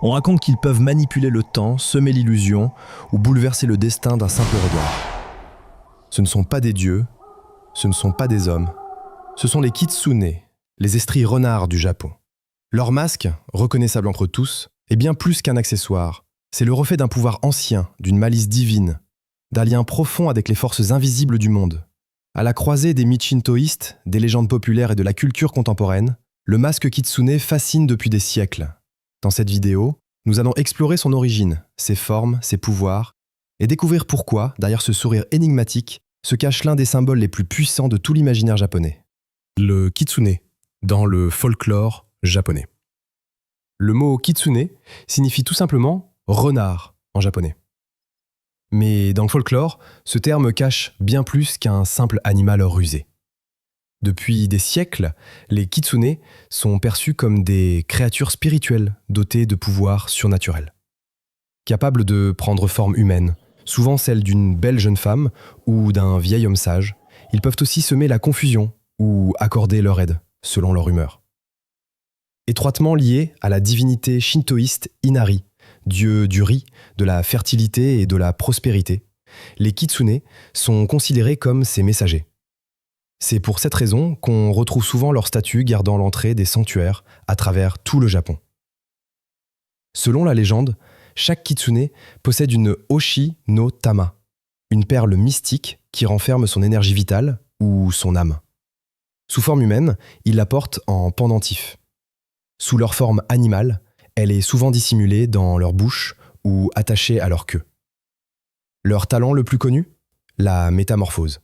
On raconte qu'ils peuvent manipuler le temps, semer l'illusion ou bouleverser le destin d'un simple regard. Ce ne sont pas des dieux, ce ne sont pas des hommes, ce sont les kitsune, les esprits renards du Japon. Leur masque, reconnaissable entre tous, est bien plus qu'un accessoire. C'est le reflet d'un pouvoir ancien, d'une malice divine, d'un lien profond avec les forces invisibles du monde. À la croisée des mythes shintoïstes, des légendes populaires et de la culture contemporaine, le masque kitsune fascine depuis des siècles. Dans cette vidéo, nous allons explorer son origine, ses formes, ses pouvoirs, et découvrir pourquoi, derrière ce sourire énigmatique, se cache l'un des symboles les plus puissants de tout l'imaginaire japonais. Le kitsune, dans le folklore japonais. Le mot kitsune signifie tout simplement renard en japonais. Mais dans le folklore, ce terme cache bien plus qu'un simple animal rusé. Depuis des siècles, les kitsune sont perçus comme des créatures spirituelles dotées de pouvoirs surnaturels. Capables de prendre forme humaine, souvent celle d'une belle jeune femme ou d'un vieil homme sage, ils peuvent aussi semer la confusion ou accorder leur aide, selon leur humeur. Étroitement liés à la divinité shintoïste Inari, dieu du riz, de la fertilité et de la prospérité, les kitsune sont considérés comme ses messagers. C'est pour cette raison qu'on retrouve souvent leur statue gardant l'entrée des sanctuaires à travers tout le Japon. Selon la légende, chaque kitsune possède une Oshi no Tama, une perle mystique qui renferme son énergie vitale ou son âme. Sous forme humaine, ils la portent en pendentif. Sous leur forme animale, elle est souvent dissimulée dans leur bouche ou attachée à leur queue. Leur talent le plus connu ? La métamorphose.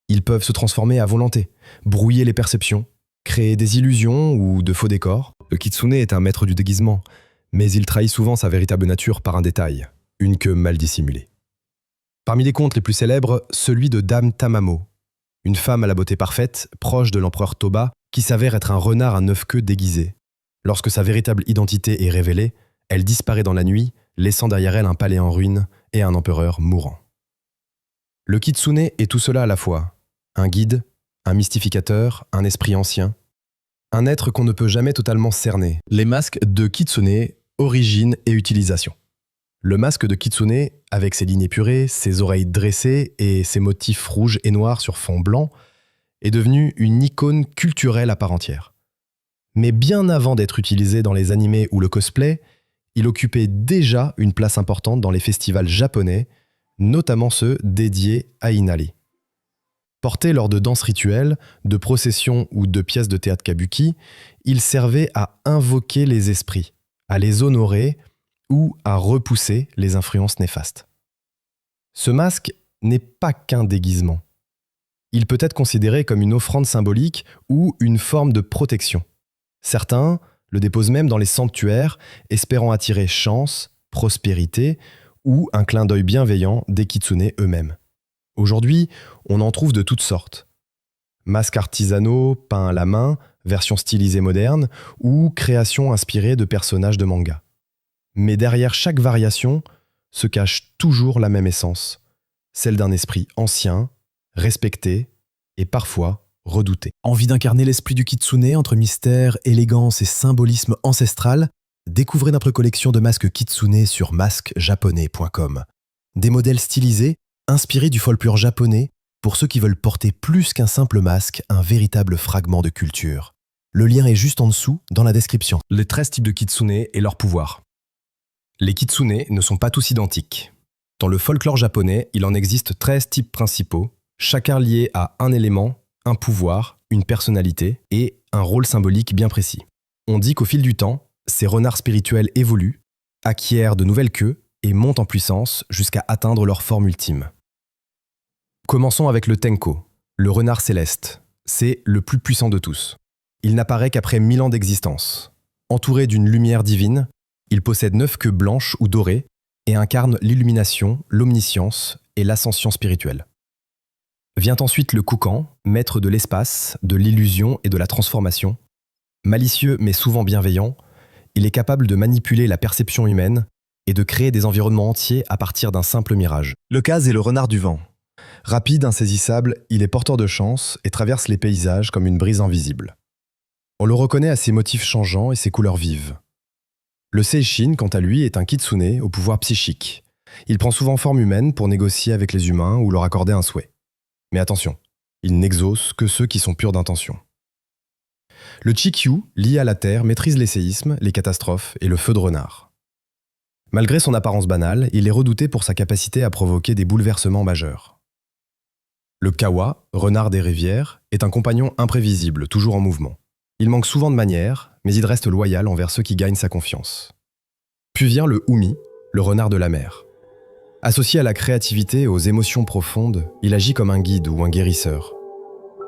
Ils peuvent se transformer à volonté, brouiller les perceptions, créer des illusions ou de faux décors. Le kitsune est un maître du déguisement, mais il trahit souvent sa véritable nature par un détail, une queue mal dissimulée. Parmi les contes les plus célèbres, celui de Dame Tamamo, une femme à la beauté parfaite, proche de l'empereur Toba, qui s'avère être un renard à 9 queues déguisé. Lorsque sa véritable identité est révélée, elle disparaît dans la nuit, laissant derrière elle un palais en ruine et un empereur mourant. Le kitsune est tout cela à la fois. Un guide, un mystificateur, un esprit ancien. Un être qu'on ne peut jamais totalement cerner. Les masques de kitsune, origine et utilisation. Le masque de kitsune, avec ses lignes épurées, ses oreilles dressées et ses motifs rouges et noirs sur fond blanc, est devenu une icône culturelle à part entière. Mais bien avant d'être utilisé dans les animés ou le cosplay, il occupait déjà une place importante dans les festivals japonais, notamment ceux dédiés à Inari. Porté lors de danses rituelles, de processions ou de pièces de théâtre kabuki, il servait à invoquer les esprits, à les honorer ou à repousser les influences néfastes. Ce masque n'est pas qu'un déguisement. Il peut être considéré comme une offrande symbolique ou une forme de protection. Certains le déposent même dans les sanctuaires, espérant attirer chance, prospérité ou un clin d'œil bienveillant des kitsune eux-mêmes. Aujourd'hui, on en trouve de toutes sortes. Masques artisanaux, peints à la main, versions stylisées modernes ou créations inspirées de personnages de manga. Mais derrière chaque variation se cache toujours la même essence, celle d'un esprit ancien, respecté et parfois redouté. Envie d'incarner l'esprit du kitsune entre mystère, élégance et symbolisme ancestral ? Découvrez notre collection de masques kitsune sur masquesjaponais.com. Des modèles stylisés, inspirés du folklore japonais, pour ceux qui veulent porter plus qu'un simple masque, un véritable fragment de culture. Le lien est juste en dessous, dans la description. Les 13 types de kitsune et leurs pouvoirs. Les kitsune ne sont pas tous identiques. Dans le folklore japonais, il en existe 13 types principaux, chacun lié à un élément, un pouvoir, une personnalité et un rôle symbolique bien précis. On dit qu'au fil du temps, ces renards spirituels évoluent, acquièrent de nouvelles queues et montent en puissance jusqu'à atteindre leur forme ultime. Commençons avec le Tenko, le renard céleste. C'est le plus puissant de tous. Il n'apparaît qu'après 1000 ans d'existence. Entouré d'une lumière divine, il possède 9 queues blanches ou dorées et incarne l'illumination, l'omniscience et l'ascension spirituelle. Vient ensuite le Kukan, maître de l'espace, de l'illusion et de la transformation. Malicieux mais souvent bienveillant, il est capable de manipuler la perception humaine et de créer des environnements entiers à partir d'un simple mirage. Le Kaz est le renard du vent. Rapide, insaisissable, il est porteur de chance et traverse les paysages comme une brise invisible. On le reconnaît à ses motifs changeants et ses couleurs vives. Le seishin, quant à lui, est un kitsune au pouvoir psychique. Il prend souvent forme humaine pour négocier avec les humains ou leur accorder un souhait. Mais attention, il n'exauce que ceux qui sont purs d'intention. Le Chikyu, lié à la terre, maîtrise les séismes, les catastrophes et le feu de renard. Malgré son apparence banale, il est redouté pour sa capacité à provoquer des bouleversements majeurs. Le Kawa, renard des rivières, est un compagnon imprévisible, toujours en mouvement. Il manque souvent de manières, mais il reste loyal envers ceux qui gagnent sa confiance. Puis vient le Umi, le renard de la mer. Associé à la créativité et aux émotions profondes, il agit comme un guide ou un guérisseur.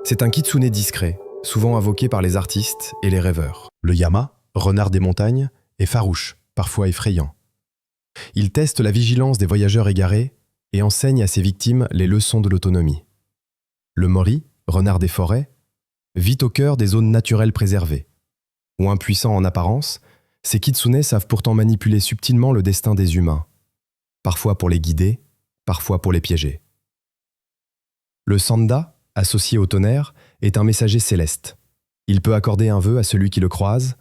C'est un kitsune discret, souvent invoqué par les artistes et les rêveurs. Le Yama, renard des montagnes, est farouche, parfois effrayant. Il teste la vigilance des voyageurs égarés et enseigne à ses victimes les leçons de l'autonomie. Le Mori, renard des forêts, vit au cœur des zones naturelles préservées. Ou impuissants en apparence, ces kitsune savent pourtant manipuler subtilement le destin des humains, parfois pour les guider, parfois pour les piéger. Le Sanda, associé au tonnerre, est un messager céleste. Il peut accorder un vœu à celui qui le croise,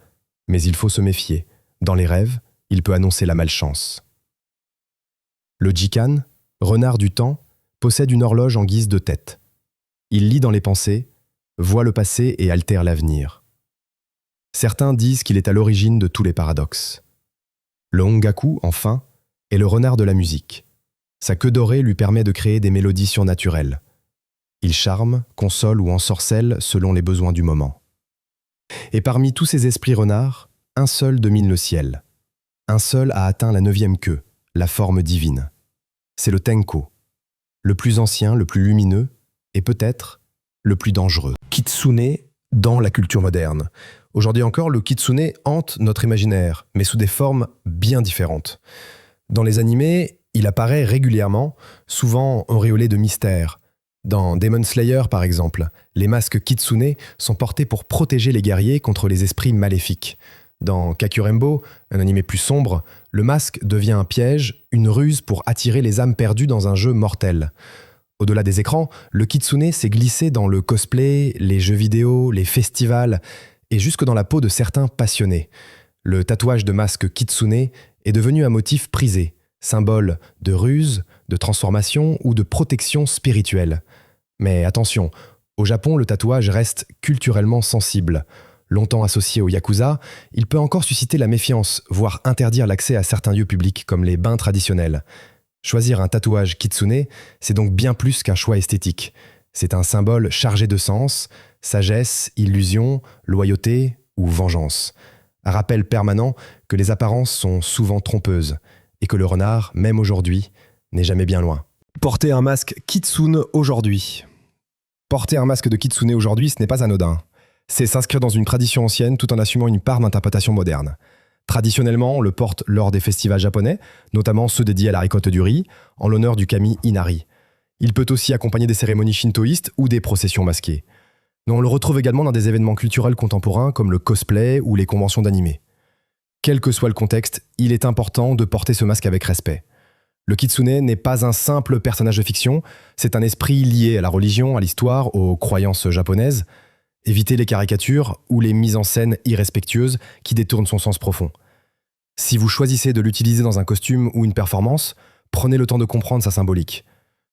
mais il faut se méfier. Dans les rêves, il peut annoncer la malchance. Le Jikan, renard du temps, possède une horloge en guise de tête. Il lit dans les pensées, voit le passé et altère l'avenir. Certains disent qu'il est à l'origine de tous les paradoxes. Le Hongaku, enfin, est le renard de la musique. Sa queue dorée lui permet de créer des mélodies surnaturelles. Il charme, console ou ensorcelle selon les besoins du moment. Et parmi tous ces esprits renards, un seul domine le ciel. Un seul a atteint la 9e queue, la forme divine. C'est le Tenko, le plus ancien, le plus lumineux, et peut-être le plus dangereux. Kitsune dans la culture moderne. Aujourd'hui encore, le kitsune hante notre imaginaire, mais sous des formes bien différentes. Dans les animés, il apparaît régulièrement, souvent auréolé de mystère. Dans Demon Slayer, par exemple, les masques kitsune sont portés pour protéger les guerriers contre les esprits maléfiques. Dans Kakurembo, un animé plus sombre, le masque devient un piège, une ruse pour attirer les âmes perdues dans un jeu mortel. Au-delà des écrans, le kitsune s'est glissé dans le cosplay, les jeux vidéo, les festivals et jusque dans la peau de certains passionnés. Le tatouage de masque kitsune est devenu un motif prisé, symbole de ruse, de transformation ou de protection spirituelle. Mais attention, au Japon, le tatouage reste culturellement sensible. Longtemps associé au yakuza, il peut encore susciter la méfiance, voire interdire l'accès à certains lieux publics comme les bains traditionnels. Choisir un tatouage kitsune, c'est donc bien plus qu'un choix esthétique. C'est un symbole chargé de sens, sagesse, illusion, loyauté ou vengeance. Un rappel permanent que les apparences sont souvent trompeuses et que le renard, même aujourd'hui, n'est jamais bien loin. Porter un masque kitsune aujourd'hui. Porter un masque de kitsune aujourd'hui, ce n'est pas anodin. C'est s'inscrire dans une tradition ancienne tout en assumant une part d'interprétation moderne. Traditionnellement, on le porte lors des festivals japonais, notamment ceux dédiés à la récolte du riz, en l'honneur du kami Inari. Il peut aussi accompagner des cérémonies shintoïstes ou des processions masquées. Mais on le retrouve également dans des événements culturels contemporains comme le cosplay ou les conventions d'animé. Quel que soit le contexte, il est important de porter ce masque avec respect. Le kitsune n'est pas un simple personnage de fiction, c'est un esprit lié à la religion, à l'histoire, aux croyances japonaises. Évitez les caricatures ou les mises en scène irrespectueuses qui détournent son sens profond. Si vous choisissez de l'utiliser dans un costume ou une performance, prenez le temps de comprendre sa symbolique.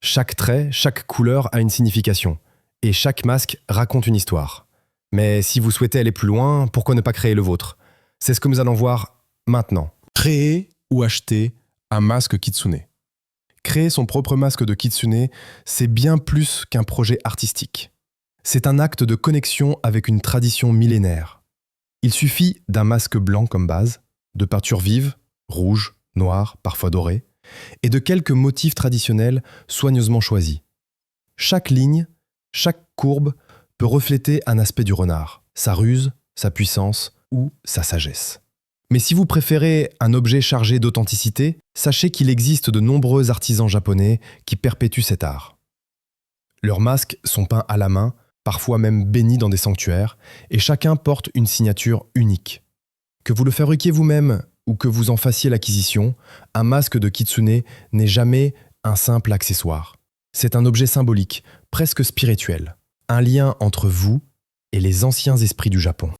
Chaque trait, chaque couleur a une signification, et chaque masque raconte une histoire. Mais si vous souhaitez aller plus loin, pourquoi ne pas créer le vôtre ? C'est ce que nous allons voir maintenant. Créer ou acheter un masque kitsune. Créer son propre masque de kitsune, c'est bien plus qu'un projet artistique. C'est un acte de connexion avec une tradition millénaire. Il suffit d'un masque blanc comme base, de peintures vives, rouges, noires, parfois dorées, et de quelques motifs traditionnels soigneusement choisis. Chaque ligne, chaque courbe peut refléter un aspect du renard, sa ruse, sa puissance ou sa sagesse. Mais si vous préférez un objet chargé d'authenticité, sachez qu'il existe de nombreux artisans japonais qui perpétuent cet art. Leurs masques sont peints à la main, parfois même bénis dans des sanctuaires, et chacun porte une signature unique. Que vous le fabriquiez vous-même ou que vous en fassiez l'acquisition, un masque de kitsune n'est jamais un simple accessoire. C'est un objet symbolique, presque spirituel, un lien entre vous et les anciens esprits du Japon.